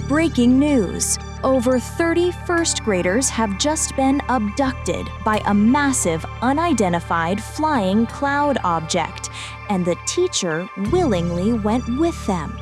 Breaking news! Over 30 first graders have just been abducted by a massive, unidentified flying cloud object, and the teacher willingly went with them.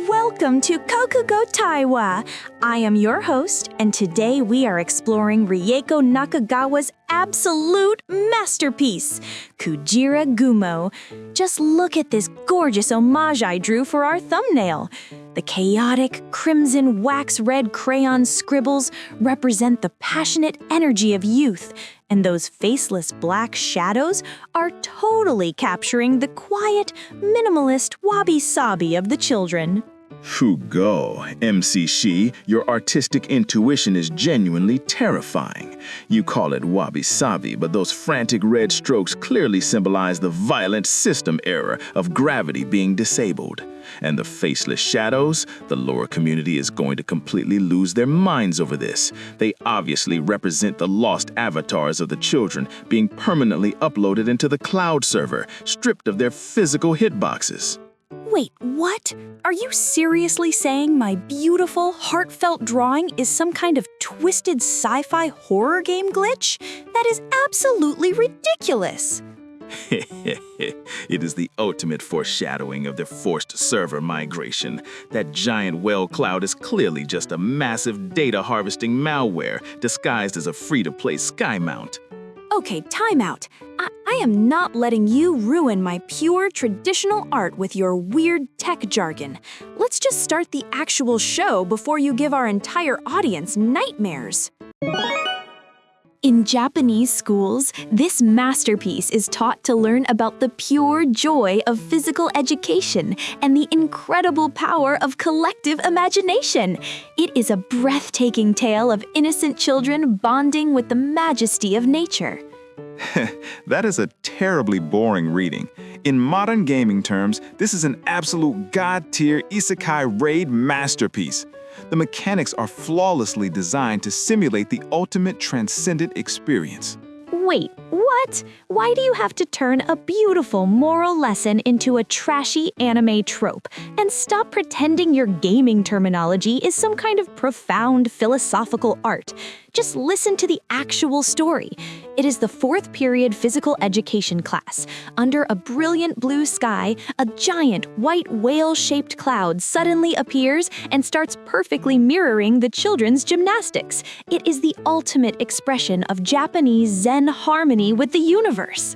Welcome to Kokugo Taiwa! I am your host, and today we are exploring Rieko Nakagawa's absolute masterpiece, Kujiragumo. Just look at this gorgeous homage I drew for our thumbnail. The chaotic, crimson wax-red crayon scribbles represent the passionate energy of youth, and those faceless black shadows are totally capturing the quiet, minimalist wabi-sabi of the children. Fugo, MC Shi, your artistic intuition is genuinely terrifying. You call it wabi-sabi, but those frantic red strokes clearly symbolize the violent system error of gravity being disabled. And the faceless shadows, the lower community is going to completely lose their minds over this. They obviously represent the lost avatars of the children being permanently uploaded into the cloud server, stripped of their physical hitboxes. Wait, what? Are you seriously saying my beautiful, heartfelt drawing is some kind of twisted sci-fi horror game glitch? That is absolutely ridiculous! It is the ultimate foreshadowing of their forced server migration. That giant whale cloud is clearly just a massive data harvesting malware disguised as a free-to-play sky mount. Okay, time out. I am not letting you ruin my pure traditional art with your weird tech jargon. Let's just start the actual show before you give our entire audience nightmares. In Japanese schools, this masterpiece is taught to learn about the pure joy of physical education and the incredible power of collective imagination. It is a breathtaking tale of innocent children bonding with the majesty of nature. That is a terribly boring reading. In modern gaming terms, this is an absolute god-tier isekai raid masterpiece. The mechanics are flawlessly designed to simulate the ultimate transcendent experience. Wait, what? Why do you have to turn a beautiful moral lesson into a trashy anime trope? And stop pretending your gaming terminology is some kind of profound philosophical art. Just listen to the actual story. It is the 4th period physical education class. Under a brilliant blue sky, a giant white whale-shaped cloud suddenly appears and starts perfectly mirroring the children's gymnastics. It is the ultimate expression of Japanese Zen harmony with the universe.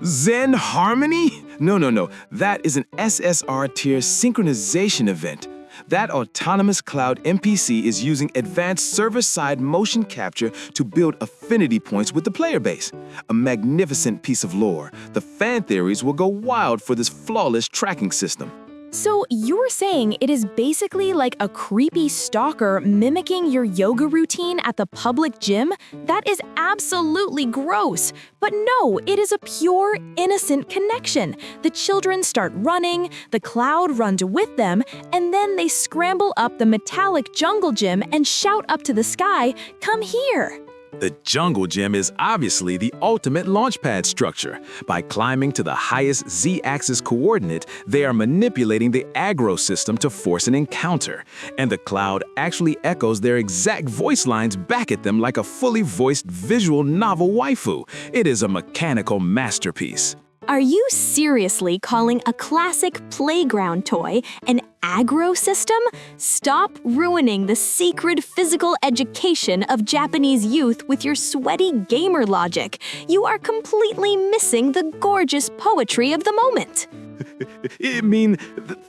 Zen harmony? No. That is an SSR tier synchronization event. That autonomous cloud NPC is using advanced server-side motion capture to build affinity points with the player base. A magnificent piece of lore. The fan theories will go wild for this flawless tracking system. So you're saying it is basically like a creepy stalker mimicking your yoga routine at the public gym? That is absolutely gross. But no, it is a pure, innocent connection. The children start running, the cloud runs with them, and then they scramble up the metallic jungle gym and shout up to the sky, "Come here!" The Jungle Gym is obviously the ultimate launchpad structure. By climbing to the highest Z-axis coordinate, they are manipulating the aggro system to force an encounter. And the cloud actually echoes their exact voice lines back at them like a fully voiced visual novel waifu. It is a mechanical masterpiece. Are you seriously calling a classic playground toy an aggro system? Stop ruining the sacred physical education of Japanese youth with your sweaty gamer logic. You are completely missing the gorgeous poetry of the moment.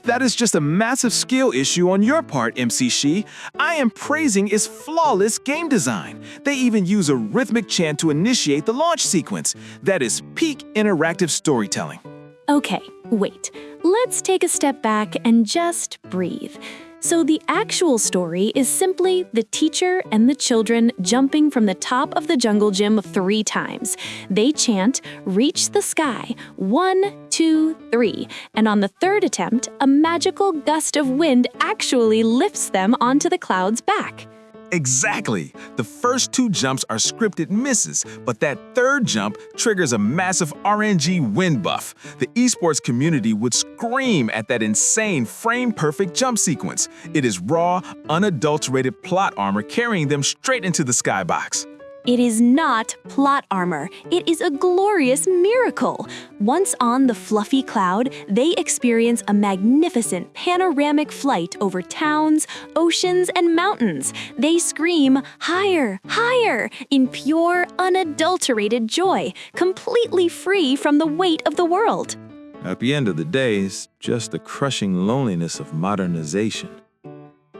That is just a massive skill issue on your part, MC Shi. I am praising its flawless game design. They even use a rhythmic chant to initiate the launch sequence. That is peak interactive storytelling. Okay, wait. Let's take a step back and just breathe. So the actual story is simply the teacher and the children jumping from the top of the jungle gym 3 times. They chant, "Reach the sky, 1, 2, 3," and on the 3rd attempt, a magical gust of wind actually lifts them onto the cloud's back. Exactly. The first 2 jumps are scripted misses, but that 3rd jump triggers a massive RNG wind buff. The esports community would scream at that insane frame-perfect jump sequence. It is raw, unadulterated plot armor carrying them straight into the skybox. It is not plot armor. It is a glorious miracle. Once on the fluffy cloud, they experience a magnificent panoramic flight over towns, oceans, and mountains. They scream, "Higher, higher," in pure, unadulterated joy, completely free from the weight of the world. At the end of the day, it's just the crushing loneliness of modernization.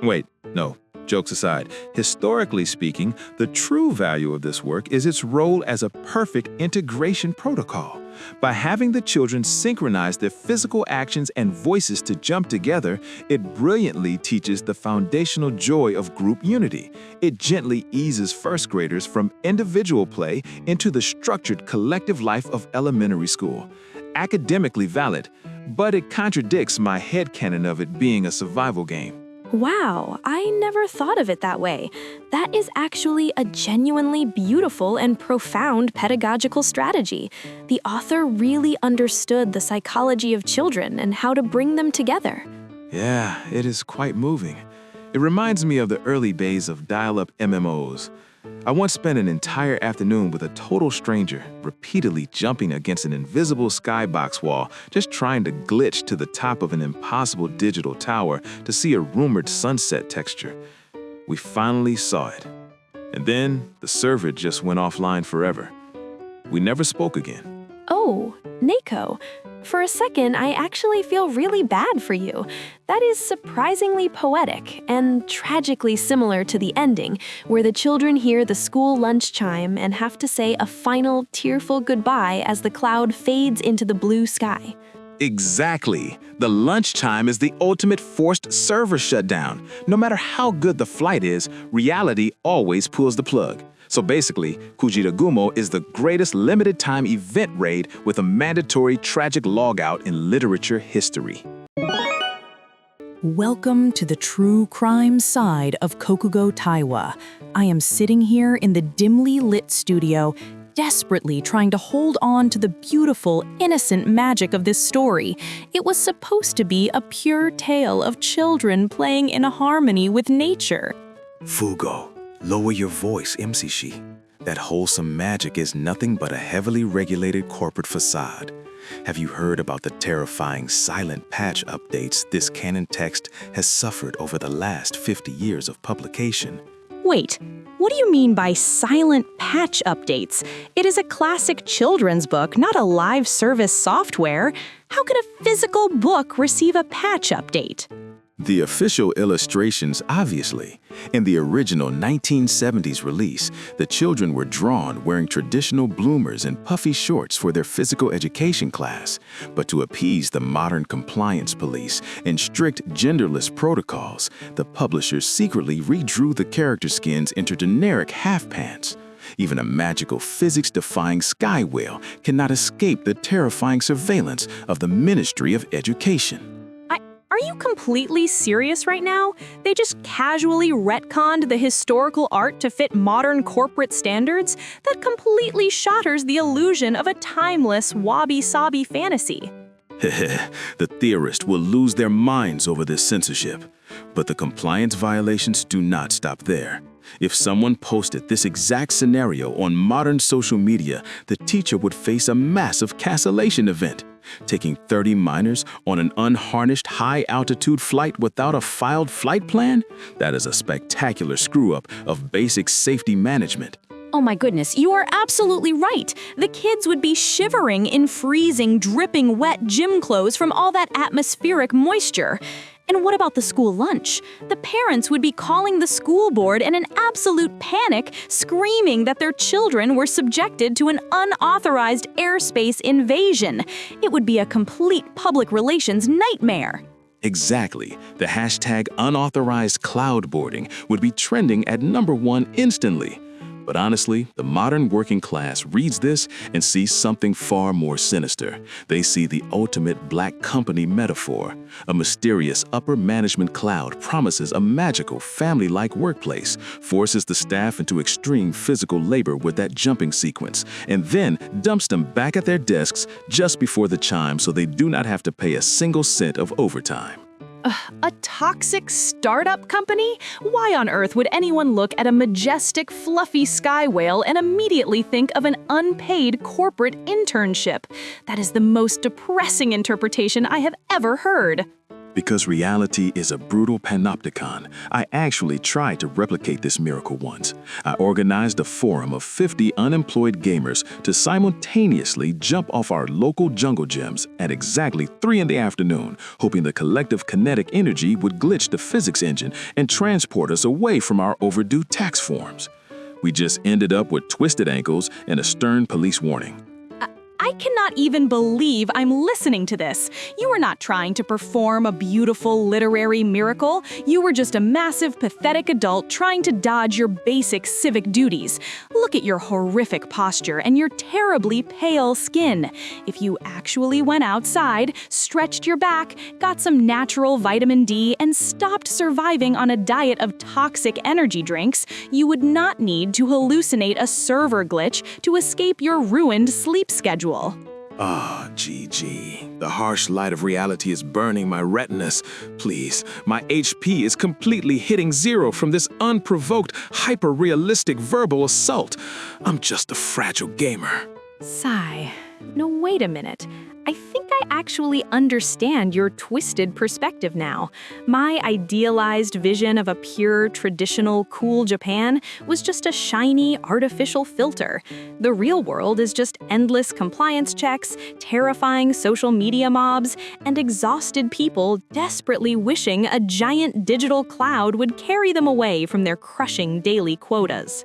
Wait, no. Jokes aside, historically speaking, the true value of this work is its role as a perfect integration protocol. By having the children synchronize their physical actions and voices to jump together, it brilliantly teaches the foundational joy of group unity. It gently eases first graders from individual play into the structured collective life of elementary school. Academically valid, but it contradicts my headcanon of it being a survival game. Wow, I never thought of it that way. That is actually a genuinely beautiful and profound pedagogical strategy. The author really understood the psychology of children and how to bring them together. Yeah, it is quite moving. It reminds me of the early days of dial-up MMOs. I once spent an entire afternoon with a total stranger, repeatedly jumping against an invisible skybox wall, just trying to glitch to the top of an impossible digital tower to see a rumored sunset texture. We finally saw it. And then the server just went offline forever. We never spoke again. Oh, Neko. For a second, I actually feel really bad for you. That is surprisingly poetic and tragically similar to the ending, where the children hear the school lunch chime and have to say a final tearful goodbye as the cloud fades into the blue sky. Exactly. The lunch chime is the ultimate forced server shutdown. No matter how good the flight is, reality always pulls the plug. So basically, Kujiragumo is the greatest limited-time event raid with a mandatory tragic logout in literature history. Welcome to the true crime side of Kokugo Taiwa. I am sitting here in the dimly lit studio, desperately trying to hold on to the beautiful, innocent magic of this story. It was supposed to be a pure tale of children playing in harmony with nature. Fugo, lower your voice, MC. That wholesome magic is nothing but a heavily regulated corporate facade. Have you heard about the terrifying silent patch updates this canon text has suffered over the last 50 years of publication? Wait, what do you mean by silent patch updates? It is a classic children's book, not a live service software. How could a physical book receive a patch update? The official illustrations, obviously. In the original 1970s release, the children were drawn wearing traditional bloomers and puffy shorts for their physical education class. But to appease the modern compliance police and strict genderless protocols, the publishers secretly redrew the character skins into generic half pants. Even a magical physics-defying sky whale cannot escape the terrifying surveillance of the Ministry of Education. Are you completely serious right now? They just casually retconned the historical art to fit modern corporate standards? That completely shatters the illusion of a timeless wabi-sabi fantasy. The theorists will lose their minds over this censorship. But the compliance violations do not stop there. If someone posted this exact scenario on modern social media, the teacher would face a massive cancellation event. Taking 30 minors on an unharnessed high-altitude flight without a filed flight plan? That is a spectacular screw-up of basic safety management. Oh my goodness, you are absolutely right. The kids would be shivering in freezing, dripping wet gym clothes from all that atmospheric moisture. And what about the school lunch? The parents would be calling the school board in an absolute panic, screaming that their children were subjected to an unauthorized airspace invasion. It would be a complete public relations nightmare. Exactly. The hashtag unauthorized cloud boarding would be trending at #1 instantly. But honestly, the modern working class reads this and sees something far more sinister. They see the ultimate black company metaphor. A mysterious upper management cloud promises a magical, family-like workplace, forces the staff into extreme physical labor with that jumping sequence, and then dumps them back at their desks just before the chime so they do not have to pay a single cent of overtime. A toxic startup company? Why on earth would anyone look at a majestic, fluffy sky whale and immediately think of an unpaid corporate internship? That is the most depressing interpretation I have ever heard. Because reality is a brutal panopticon, I actually tried to replicate this miracle once. I organized a forum of 50 unemployed gamers to simultaneously jump off our local jungle gyms at exactly 3 in the afternoon, hoping the collective kinetic energy would glitch the physics engine and transport us away from our overdue tax forms. We just ended up with twisted ankles and a stern police warning. I cannot even believe I'm listening to this. You were not trying to perform a beautiful literary miracle. You were just a massive, pathetic adult trying to dodge your basic civic duties. Look at your horrific posture and your terribly pale skin. If you actually went outside, stretched your back, got some natural vitamin D, and stopped surviving on a diet of toxic energy drinks, you would not need to hallucinate a server glitch to escape your ruined sleep schedule. Ah, GG. The harsh light of reality is burning my retinas. Please, my HP is completely hitting 0 from this unprovoked, hyper-realistic verbal assault. I'm just a fragile gamer. Sigh. No, wait a minute. I think I actually understand your twisted perspective now. My idealized vision of a pure, traditional, cool Japan was just a shiny, artificial filter. The real world is just endless compliance checks, terrifying social media mobs, and exhausted people desperately wishing a giant digital cloud would carry them away from their crushing daily quotas.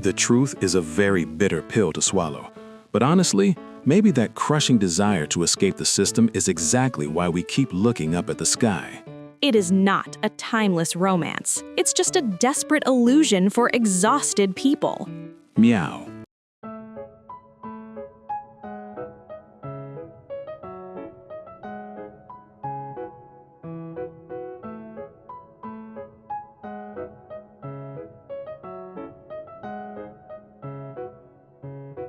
The truth is a very bitter pill to swallow. But honestly, maybe that crushing desire to escape the system is exactly why we keep looking up at the sky. It is not a timeless romance. It's just a desperate illusion for exhausted people. Meow.